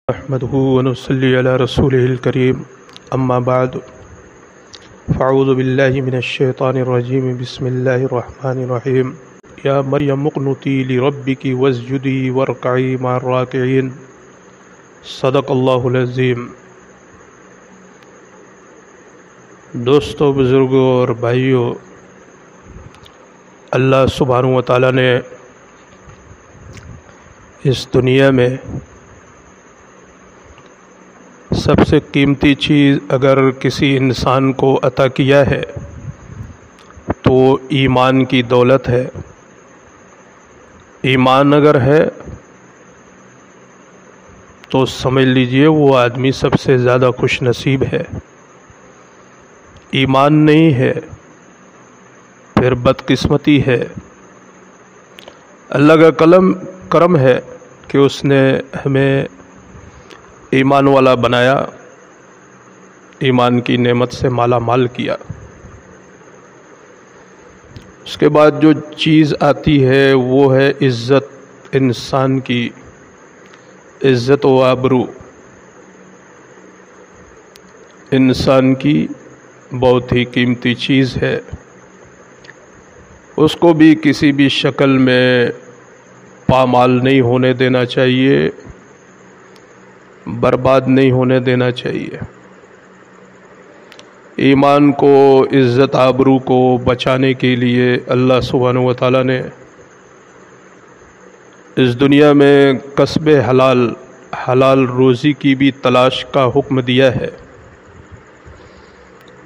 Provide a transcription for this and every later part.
نحمده ونصلي على رسوله الكريم أما بعد فأعوذ بالله من الشيطان الرجيم بسم الله الرحمن الرحيم يا مريم اقنتي لربك واسجدي واركعي مع الراكعين صدق اللہ العظیم۔ دوستو، بزرگوں اور بھائیوں، اللہ سبحانہ و تعالیٰ نے اس دنیا میں سب سے قیمتی چیز اگر کسی انسان کو عطا کیا ہے تو ایمان کی دولت ہے۔ ایمان اگر ہے تو سمجھ لیجئے وہ آدمی سب سے زیادہ خوش نصیب ہے۔ ایمان نہیں ہے پھر بدقسمتی ہے۔ اللہ کا کرم ہے کہ اس نے ہمیں ایمان والا بنایا، ایمان کی نعمت سے مالا مال کیا۔ اس کے بعد جو چیز آتی ہے وہ ہے عزت، انسان کی عزت و آبرو۔ انسان کی بہت ہی قیمتی چیز ہے، اس کو بھی کسی بھی شکل میں پامال نہیں ہونے دینا چاہیے، برباد نہیں ہونے دینا چاہیے۔ ایمان کو، عزت آبرو کو بچانے کے لیے اللہ سبحانہ و تعالیٰ نے اس دنیا میں کسب حلال روزی کی بھی تلاش کا حکم دیا ہے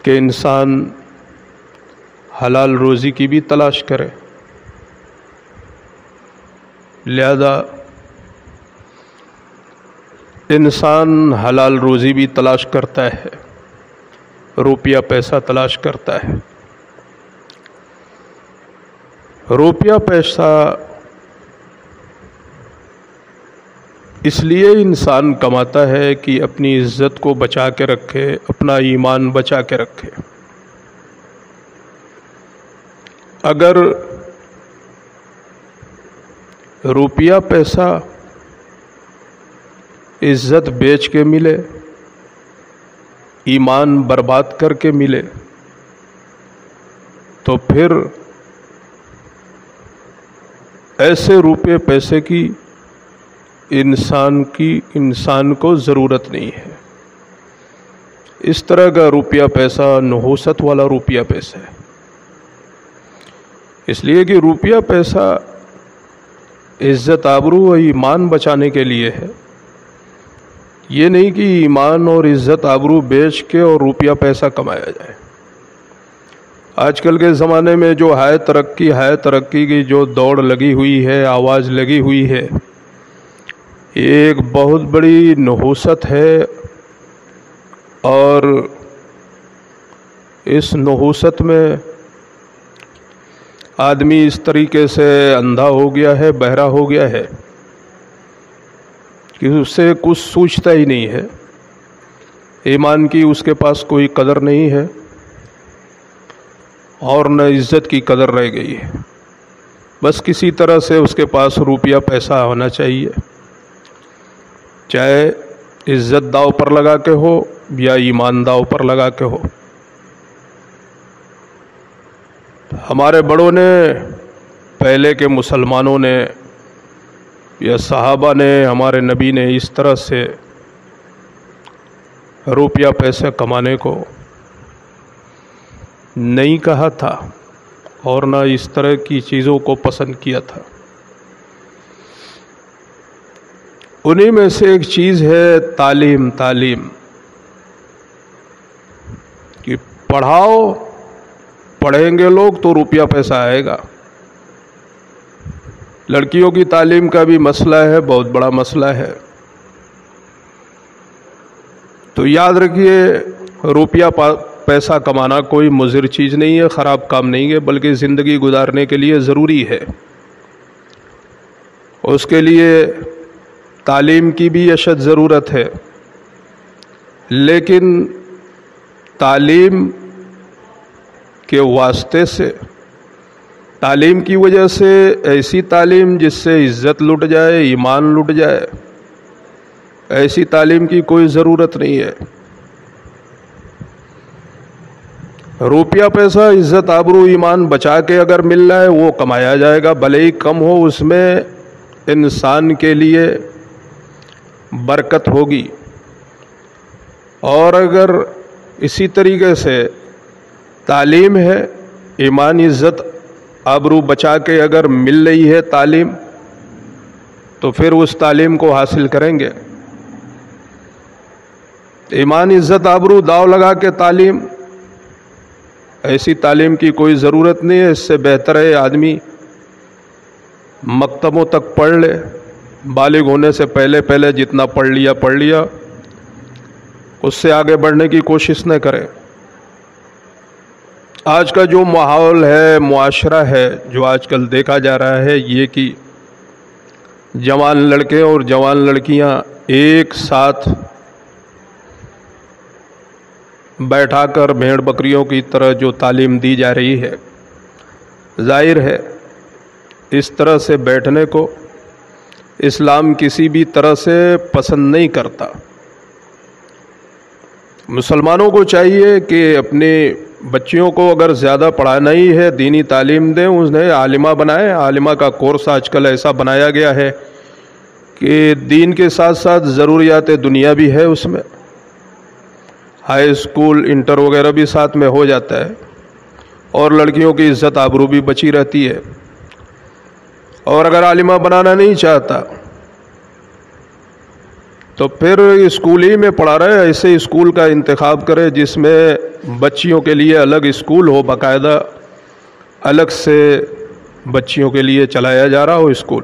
کہ انسان حلال روزی کی بھی تلاش کرے۔ لہذا انسان حلال روزی بھی تلاش کرتا ہے، روپیہ پیسہ تلاش کرتا ہے۔ روپیہ پیسہ اس لیے انسان کماتا ہے کہ اپنی عزت کو بچا کے رکھے، اپنا ایمان بچا کے رکھے۔ اگر روپیہ پیسہ عزت بیچ کے ملے، ایمان برباد کر کے ملے، تو پھر ایسے روپے پیسے کی انسان کو ضرورت نہیں ہے۔ اس طرح کا روپیہ پیسہ نحوست والا روپیہ پیسہ ہے۔ اس لیے کہ روپیہ پیسہ عزت آبرو و ایمان بچانے کے لیے ہے، یہ نہیں کہ ایمان اور عزت آبرو بیچ کے اور روپیہ پیسہ کمایا جائے۔ آج کل کے زمانے میں جو ہائے ترقی کی جو دوڑ لگی ہوئی ہے، آواز لگی ہوئی ہے، یہ ایک بہت بڑی نحوست ہے، اور اس نحوست میں آدمی اس طریقے سے اندھا ہو گیا ہے، بہرا ہو گیا ہے کہ اس سے کچھ سوچتا ہی نہیں ہے۔ ایمان کی اس کے پاس کوئی قدر نہیں ہے، اور نہ عزت کی قدر رہ گئی ہے۔ بس کسی طرح سے اس کے پاس روپیہ پیسہ ہونا چاہیے، چاہے عزت داؤ پر لگا کے ہو یا ایمان داؤ پر لگا کے ہو۔ ہمارے بڑوں نے، پہلے کے مسلمانوں نے یا صحابہ نے، ہمارے نبی نے اس طرح سے روپیہ پیسے کمانے کو نہیں کہا تھا، اور نہ اس طرح کی چیزوں کو پسند کیا تھا۔ انہی میں سے ایک چیز ہے تعلیم کہ پڑھاؤ، پڑھیں گے لوگ تو روپیہ پیسہ آئے گا۔ لڑکیوں کی تعلیم کا بھی مسئلہ ہے، بہت بڑا مسئلہ ہے۔ تو یاد رکھیے، روپیہ پیسہ کمانا کوئی مضر چیز نہیں ہے، خراب کام نہیں ہے، بلکہ زندگی گزارنے کے لیے ضروری ہے۔ اس کے لیے تعلیم کی بھی اشد ضرورت ہے، لیکن تعلیم کے واسطے سے، تعلیم کی وجہ سے ایسی تعلیم جس سے عزت لٹ جائے، ایمان لٹ جائے، ایسی تعلیم کی کوئی ضرورت نہیں ہے۔ روپیہ پیسہ عزت آبرو ایمان بچا کے اگر مل رہا ہے وہ کمایا جائے گا، بھلے ہی کم ہو، اس میں انسان کے لیے برکت ہوگی۔ اور اگر اسی طریقے سے تعلیم ہے، ایمان عزت آبرو بچا کے اگر مل رہی ہے تعلیم، تو پھر اس تعلیم کو حاصل کریں گے۔ ایمان عزت آبرو داؤ لگا کے تعلیم، ایسی تعلیم کی کوئی ضرورت نہیں ہے۔ اس سے بہتر ہے آدمی مکتبوں تک پڑھ لے، بالغ ہونے سے پہلے جتنا پڑھ لیا، اس سے آگے بڑھنے کی کوشش نہ کرے۔ آج کا جو ماحول ہے، معاشرہ ہے، جو آج کل دیکھا جا رہا ہے، یہ کہ جوان لڑکے اور جوان لڑکیاں ایک ساتھ بیٹھا کر بھیڑ بکریوں کی طرح جو تعلیم دی جا رہی ہے، ظاہر ہے اس طرح سے بیٹھنے کو اسلام کسی بھی طرح سے پسند نہیں کرتا۔ مسلمانوں کو چاہیے کہ اپنے بچیوں کو اگر زیادہ پڑھانا ہی ہے، دینی تعلیم دیں، انہیں عالمہ بنائیں۔ عالمہ کا کورس آج کل ایسا بنایا گیا ہے کہ دین کے ساتھ ساتھ ضروریات دنیا بھی ہے، اس میں ہائی اسکول انٹر وغیرہ بھی ساتھ میں ہو جاتا ہے، اور لڑکیوں کی عزت آبرو بھی بچی رہتی ہے۔ اور اگر عالمہ بنانا نہیں چاہتا تو پھر اسکول ہی میں پڑھا رہے، ایسے اسکول کا انتخاب کرے جس میں بچیوں کے لیے الگ اسکول ہو، باقاعدہ الگ سے بچیوں کے لیے چلایا جا رہا ہو اسکول،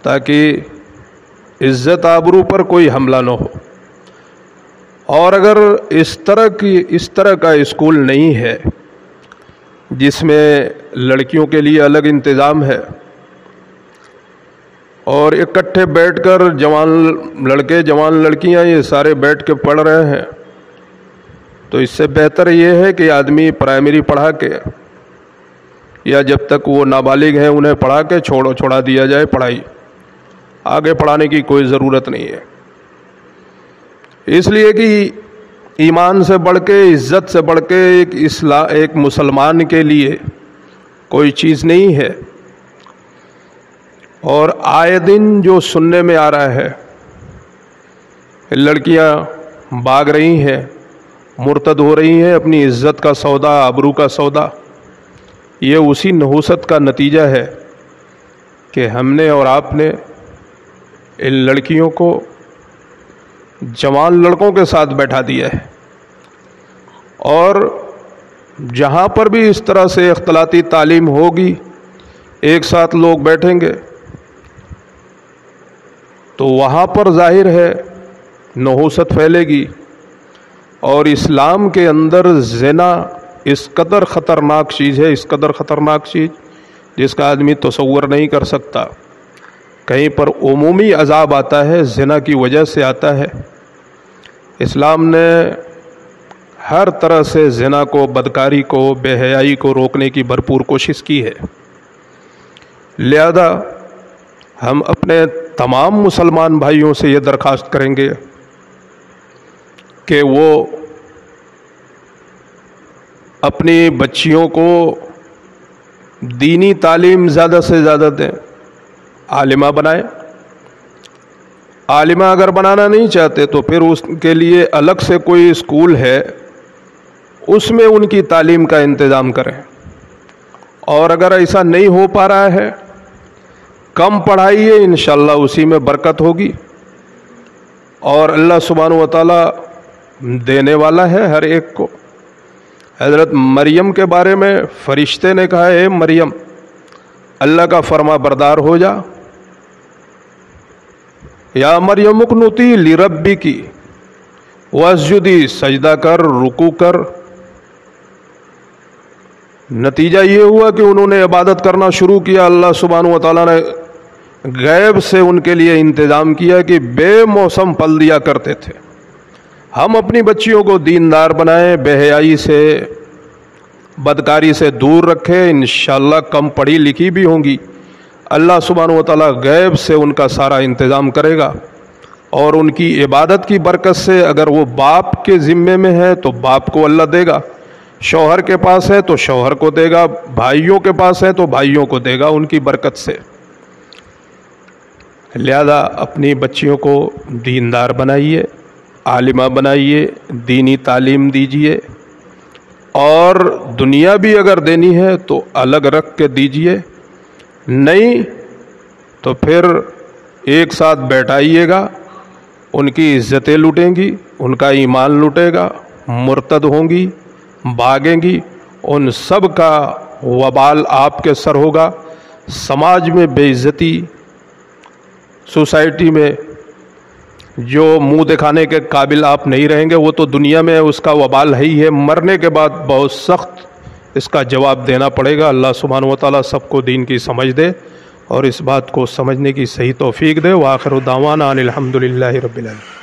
تاکہ عزت آبرو پر کوئی حملہ نہ ہو۔ اور اگر اس طرح کا اسکول نہیں ہے جس میں لڑکیوں کے لیے الگ انتظام ہے اور اکٹھے بیٹھ کر جوان لڑکے جوان لڑکیاں یہ سارے بیٹھ کے پڑھ رہے ہیں، تو اس سے بہتر یہ ہے کہ آدمی پرائمری پڑھا کے، یا جب تک وہ نابالغ ہیں انہیں پڑھا کے چھوڑا دیا جائے پڑھائی، آگے پڑھانے کی کوئی ضرورت نہیں ہے۔ اس لیے کہ ایمان سے بڑھ کے، عزت سے بڑھ کے ایک مسلمان کے لیے کوئی چیز نہیں ہے۔ اور آئے دن جو سننے میں آ رہا ہے، لڑکیاں بھاگ رہی ہیں، مرتد ہو رہی ہیں، اپنی عزت کا سودا، آبرو کا سودا، یہ اسی نحوست کا نتیجہ ہے کہ ہم نے اور آپ نے ان لڑکیوں کو جوان لڑکوں کے ساتھ بیٹھا دیا ہے۔ اور جہاں پر بھی اس طرح سے اختلاطی تعلیم ہوگی، ایک ساتھ لوگ بیٹھیں گے، تو وہاں پر ظاہر ہے نحوست پھیلے گی۔ اور اسلام کے اندر زنا اس قدر خطرناک چیز ہے، اس قدر خطرناک چیز جس کا آدمی تصور نہیں کر سکتا۔ کہیں پر عمومی عذاب آتا ہے، زنا کی وجہ سے آتا ہے۔ اسلام نے ہر طرح سے زنا کو، بدکاری کو، بے حیائی کو روکنے کی بھرپور کوشش کی ہے۔ لہذا ہم اپنے تمام مسلمان بھائیوں سے یہ درخواست کریں گے کہ وہ اپنی بچیوں کو دینی تعلیم زیادہ سے زیادہ دیں، عالمہ بنائیں۔ عالمہ اگر بنانا نہیں چاہتے تو پھر اس کے لیے الگ سے کوئی اسکول ہے، اس میں ان کی تعلیم کا انتظام کریں۔ اور اگر ایسا نہیں ہو پا رہا ہے، کم پڑھائیے، انشاءاللہ اسی میں برکت ہوگی، اور اللہ سبحانہ و تعالیٰ دینے والا ہے ہر ایک کو۔ حضرت مریم کے بارے میں فرشتے نے کہا، اے مریم، اللہ کا فرما بردار ہو جا، یا مریم اقنتی لربکی واسجدی، سجدہ کر، رکوع کر۔ نتیجہ یہ ہوا کہ انہوں نے عبادت کرنا شروع کیا۔ اللہ سبحانہ و تعالیٰ نے غیب سے ان کے لیے انتظام کیا کہ بے موسم پھل دیا کرتے تھے۔ ہم اپنی بچیوں کو دیندار بنائیں، بے حیائی سے، بدکاری سے دور رکھیں، انشاءاللہ کم پڑھی لکھی بھی ہوں گی، اللہ سبحانہ و تعالیٰ غیب سے ان کا سارا انتظام کرے گا۔ اور ان کی عبادت کی برکت سے اگر وہ باپ کے ذمے میں ہے تو باپ کو اللہ دے گا، شوہر کے پاس ہے تو شوہر کو دے گا، بھائیوں کے پاس ہے تو بھائیوں کو دے گا ان کی برکت سے۔ لہذا اپنی بچیوں کو دیندار بنائیے، عالمہ بنائیے، دینی تعلیم دیجیے، اور دنیا بھی اگر دینی ہے تو الگ رکھ کے دیجیے، نہیں تو پھر ایک ساتھ بیٹھائیے گا، ان کی عزتیں لوٹیں گی، ان کا ایمان لوٹے گا، مرتد ہوں گی، بھاگیں گی، ان سب کا وبال آپ کے سر ہوگا، سماج میں بے عزتی، سوسائٹی میں جو منہ دکھانے کے قابل آپ نہیں رہیں گے، وہ تو دنیا میں اس کا وبال ہے ہی ہے، مرنے کے بعد بہت سخت اس کا جواب دینا پڑے گا۔ اللہ سبحانہ و تعالیٰ سب کو دین کی سمجھ دے اور اس بات کو سمجھنے کی صحیح توفیق دے۔ وآخر دعوانا ان الحمد للہ رب العالمین۔